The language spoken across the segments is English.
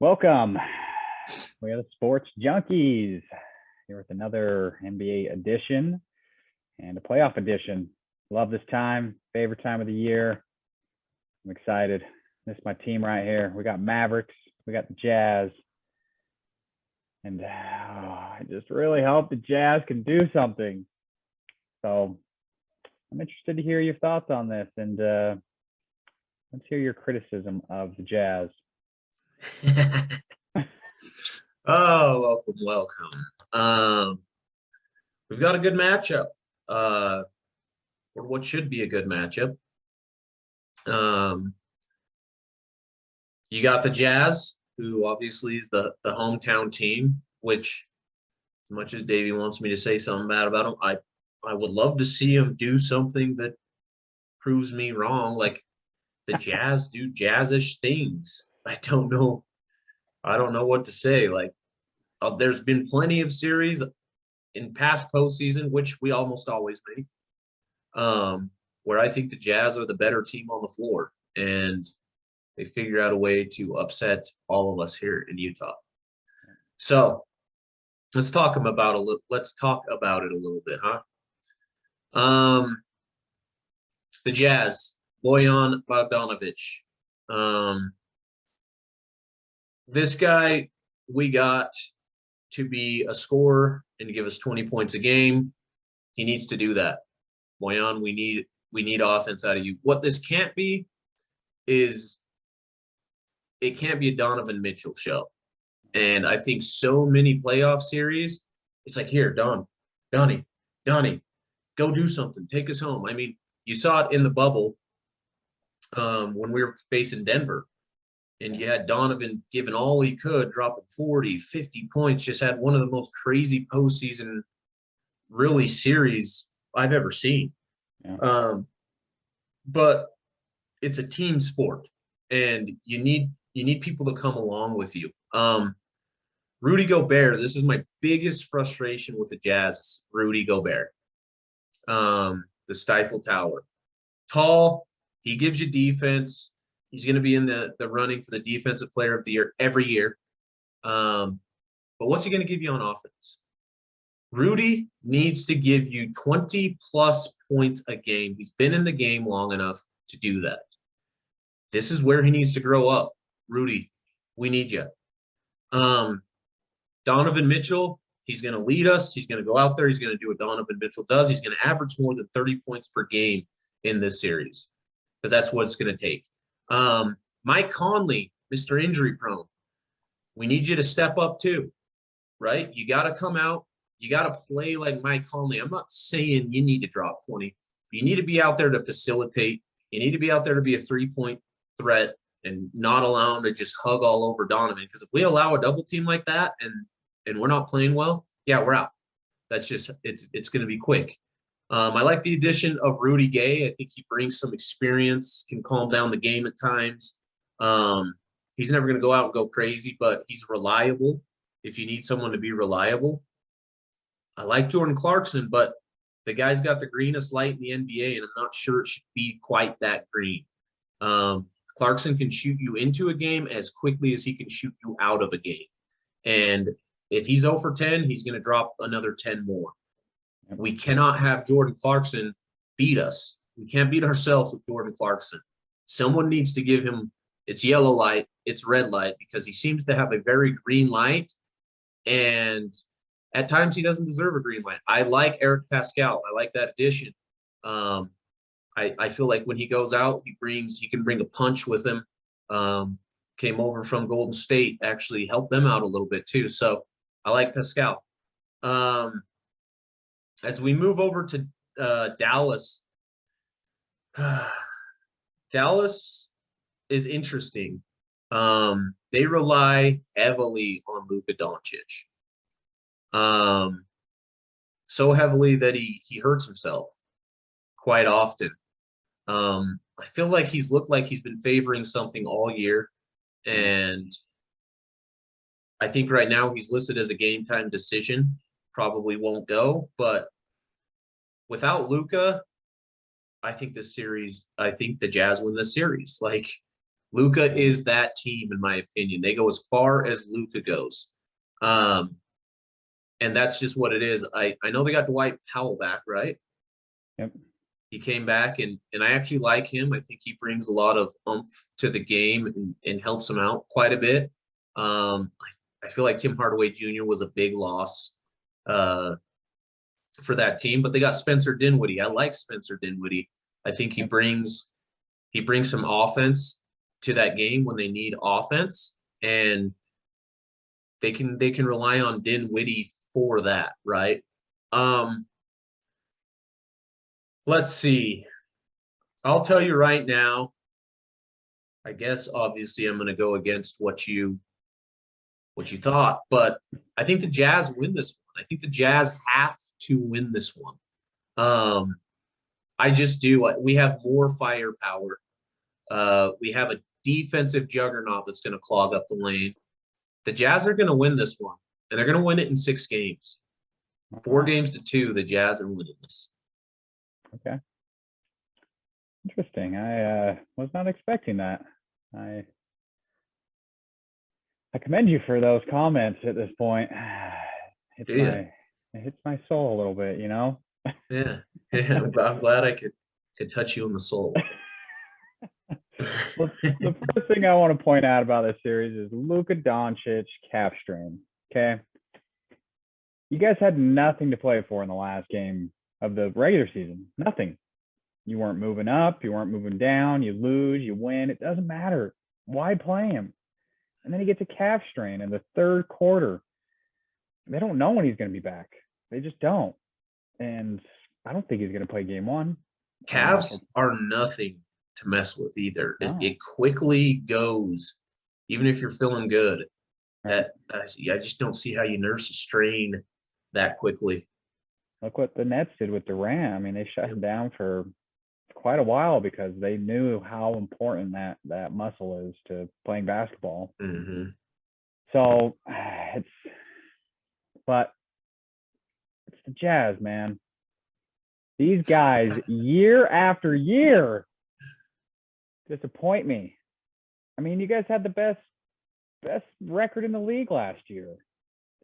Welcome. We are the Sports Junkies here with another NBA edition and a playoff edition. Love this time, favorite time of the year. I'm excited. This is my team right here. We got Mavericks, we got the Jazz, and I just really hope the Jazz can do something. So I'm interested to hear your thoughts on this, and let's hear your criticism of the Jazz. Oh, welcome. We've got a good matchup, or what should be a good matchup. You got the Jazz, who obviously is the hometown team, which, as much as Davey wants me to say something bad about them, I would love to see them do something that proves me wrong. Like the Jazz do jazzish things. I don't know what to say. Like, there's been plenty of series in past postseason, which we almost always make, where I think the Jazz are the better team on the floor, and they figure out a way to upset all of us here in Utah. So let's talk about it a little bit, huh? The Jazz, Bojan Bogdanovic. This guy we got to be a scorer and to give us 20 points a game. He needs to do that. Bojan, we need offense out of you. What this can't be is it can't be a Donovan Mitchell show. And I think so many playoff series, it's like, here, Donnie, go do something. Take us home. I mean, you saw it in the bubble when we were facing Denver. And you had Donovan giving all he could, dropping 40, 50 points, just had one of the most crazy postseason really series I've ever seen. Yeah. But it's a team sport, and you need people to come along with you. Rudy Gobert, this is my biggest frustration with the Jazz, Rudy Gobert. The Stifle Tower. Tall, he gives you defense. He's going to be in the running for the Defensive Player of the Year every year. But what's he going to give you on offense? Rudy needs to give you 20-plus points a game. He's been in the game long enough to do that. This is where he needs to grow up. Rudy, we need you. Donovan Mitchell, he's going to lead us. He's going to go out there. He's going to do what Donovan Mitchell does. He's going to average more than 30 points per game in this series, because that's what it's going to take. Mike Conley, Mr. Injury Prone, we need you to step up too, right? You got to come out. You got to play like Mike Conley. I'm not saying you need to drop 20. You need to be out there to facilitate. You need to be out there to be a three-point threat and not allow him to just hug all over Donovan. Because if we allow a double team like that and we're not playing well, yeah, we're out. That's just it's going to be quick. I like the addition of Rudy Gay. I think he brings some experience, can calm down the game at times. He's never going to go out and go crazy, but he's reliable if you need someone to be reliable. I like Jordan Clarkson, but the guy's got the greenest light in the NBA, and I'm not sure it should be quite that green. Clarkson can shoot you into a game as quickly as he can shoot you out of a game. And if he's 0 for 10, he's going to drop another 10 more. We cannot have Jordan Clarkson beat us. We can't beat ourselves with Jordan Clarkson. Someone needs to give him it's yellow light, it's red light, because he seems to have a very green light, and at times he doesn't deserve a green light. I like Eric Pascal. I like that addition. I feel like when he goes out, he can bring a punch with him. Came over from Golden State, actually helped them out a little bit too. So I like Pascal. As we move over to Dallas, Dallas is interesting. They rely heavily on Luka Doncic. So heavily that he hurts himself quite often. I feel like he's looked like he's been favoring something all year, and I think right now he's listed as a game time decision. Probably won't go, but without Luka, I think the Jazz win this series. Like, Luka is that team, in my opinion. They go as far as Luka goes. And that's just what it is. I know they got Dwight Powell back, right? Yep. He came back, and I actually like him. I think he brings a lot of oomph to the game and helps him out quite a bit. I feel like Tim Hardaway Jr. was a big loss for that team, but they got Spencer Dinwiddie. I like Spencer Dinwiddie. I think he brings some offense to that game when they need offense, and they can rely on Dinwiddie for that, right? Let's see. I'll tell you right now. I guess obviously I'm going to go against what you thought, but I think the Jazz win this one. I think the Jazz have to win this one. I just do. We have more firepower. We have a defensive juggernaut that's going to clog up the lane. The Jazz are going to win this one, and they're going to win it in 6 games. 4 games to 2, the Jazz are winning this. Okay. Interesting. I was not expecting that. I commend you for those comments at this point. It hits my soul a little bit, you know? Yeah. I'm glad I could touch you in the soul. Well, the first thing I want to point out about this series is Luka Doncic calf strain. Okay. You guys had nothing to play for in the last game of the regular season. Nothing. You weren't moving up. You weren't moving down. You lose. You win. It doesn't matter. Why play him? And then he gets a calf strain in the 3rd quarter. They don't know when he's going to be back. They just don't. And I don't think he's going to play game 1. Calves are nothing to mess with either. No. It quickly goes, even if you're feeling good. Right. I just don't see how you nurse a strain that quickly. Look what the Nets did with Durant. I mean, they shut him down for quite a while because they knew how important that muscle is to playing basketball. Mm-hmm. So but it's the Jazz, man. These guys, year after year, disappoint me. I mean, you guys had the best record in the league last year,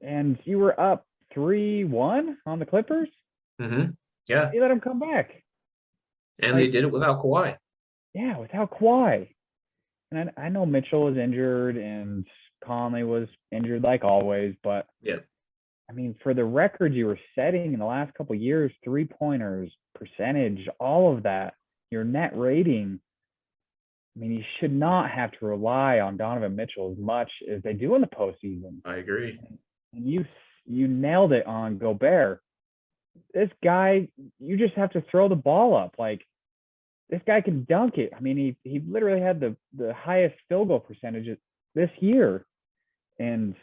and you were up 3-1 on the Clippers. Mm-hmm. Yeah. You let them come back. And they did it without Kawhi. Yeah, without Kawhi. And I know Mitchell was injured and Conley was injured like always, but yeah, I mean, for the record you were setting in the last couple of years, 3-pointers, percentage, all of that, your net rating, I mean, you should not have to rely on Donovan Mitchell as much as they do in the postseason. I agree. And you nailed it on Gobert. This guy, you just have to throw the ball up. Like, this guy can dunk it. I mean, he literally had the highest field goal percentage this year. And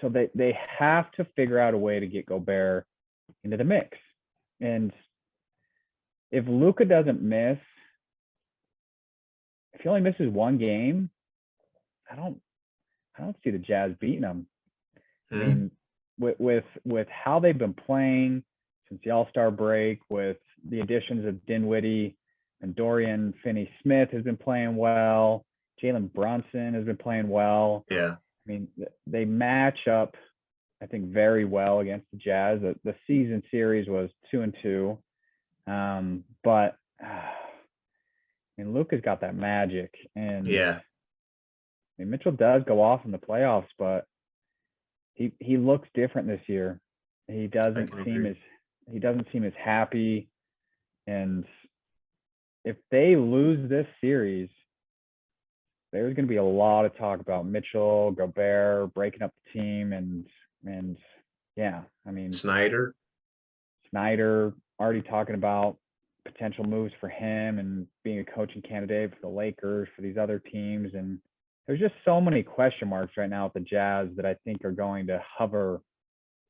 so they have to figure out a way to get Gobert into the mix. And if Luka doesn't miss, if he only misses 1 game, I don't see the Jazz beating them. I mean, with how they've been playing since the All-Star break, with the additions of Dinwiddie and Dorian Finney-Smith has been playing well. Jalen Brunson has been playing well. Yeah. I mean, they match up, I think, very well against the Jazz. The season series was 2-2. But I mean, Luka's got that magic. And yeah. I mean, Mitchell does go off in the playoffs, but he looks different this year. He doesn't seem as happy. And if they lose this series, there's going to be a lot of talk about Mitchell, Gobert breaking up the team, and yeah, I mean, Snyder already talking about potential moves for him and being a coaching candidate for the Lakers, for these other teams. And there's just so many question marks right now with the Jazz that I think are going to hover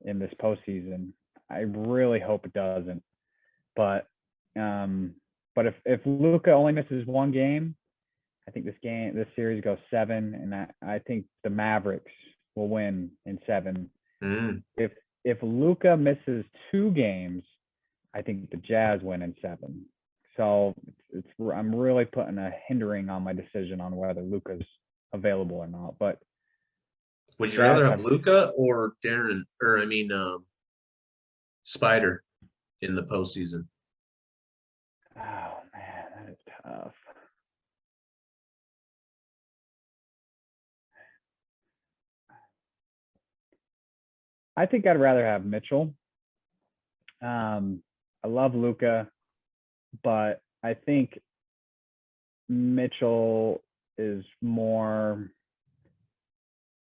in this postseason. I really hope it doesn't. But if Luka only misses 1 game, I think this series goes 7, and I think the Mavericks will win in 7. If Luka misses 2 games, I think the Jazz win in 7. So I'm really putting a hindering on my decision on whether Luka's available or not. But Would you rather have Luka or Darren, or I mean, Spider in the postseason? Oh man, that is tough. I think I'd rather have Mitchell. I love Luka, but I think Mitchell is more.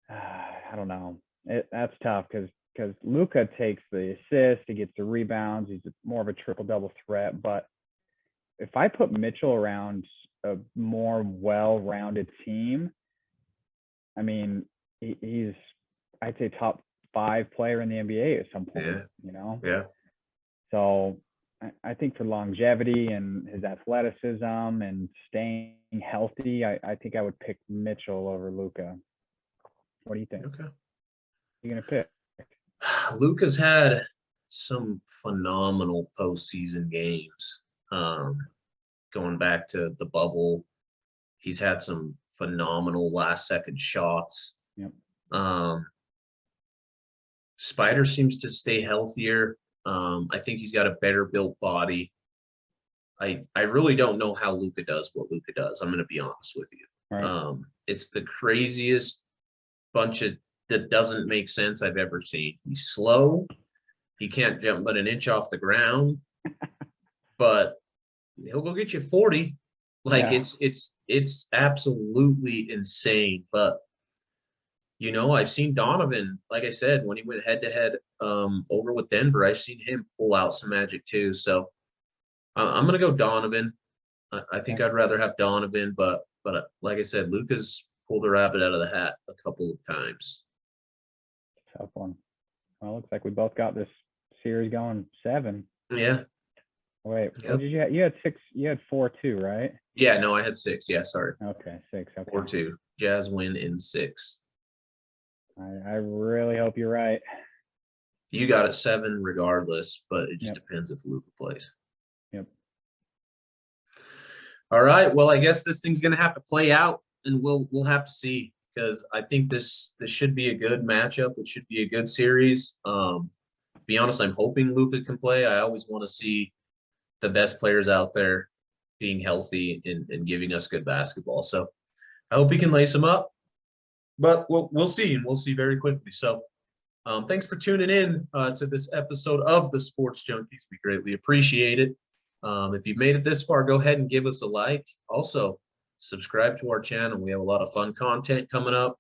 I don't know. That's tough because Luka takes the assist, he gets the rebounds, he's more of a triple double threat. But if I put Mitchell around a more well-rounded team, I mean, he's I'd say top 5 player in the NBA at some point. Yeah. Yeah. So I think for longevity and his athleticism and staying healthy, I think I would pick Mitchell over Luka. What do you think? Okay. You're gonna pick? Luka's had some phenomenal postseason games. Going back to the bubble, he's had some phenomenal last-second shots. Yep. Spider seems to stay healthier. I think he's got a better built body. I really don't know how Luka does what Luka does. I'm going to be honest with you. Right. It's the craziest bunch of that doesn't make sense I've ever seen. He's slow. He can't jump but an inch off the ground, but he'll go get you 40. Like Yeah. it's absolutely insane. But I've seen Donovan, like I said, when he went head to head over with Denver, I've seen him pull out some magic too. So I'm gonna go Donovan. I think I'd rather have Donovan, but like I said, Luka's pulled a rabbit out of the hat a couple of times. Tough one. Well, looks like we both got this series going 7. Yeah. Wait, Yep. what did you have? You had 6. You had 4-2, right? Yeah. No, I had 6. Yeah. Sorry. Okay, 6. Okay. 4-2. Jazz win in 6. I really hope you're right. You got it 7 regardless, but it just Yep. depends if Luka plays. Yep. All right. Well, I guess this thing's gonna have to play out, and we'll have to see, because I think this should be a good matchup. It should be a good series. To be honest, I'm hoping Luka can play. I always want to see the best players out there being healthy and giving us good basketball. So I hope he can lace them up. But we'll see, and we'll see very quickly. So thanks for tuning in to this episode of the Sports Junkies. We greatly appreciate it. If you've made it this far, go ahead and give us a like. Also, subscribe to our channel. We have a lot of fun content coming up,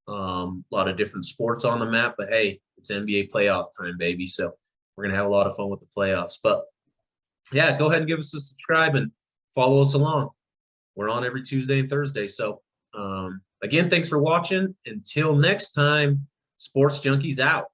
a lot of different sports on the map. But hey, it's NBA playoff time, baby. So we're going to have a lot of fun with the playoffs. But yeah, go ahead and give us a subscribe and follow us along. We're on every Tuesday and Thursday. So again, thanks for watching. Until next time, Sports Junkies out.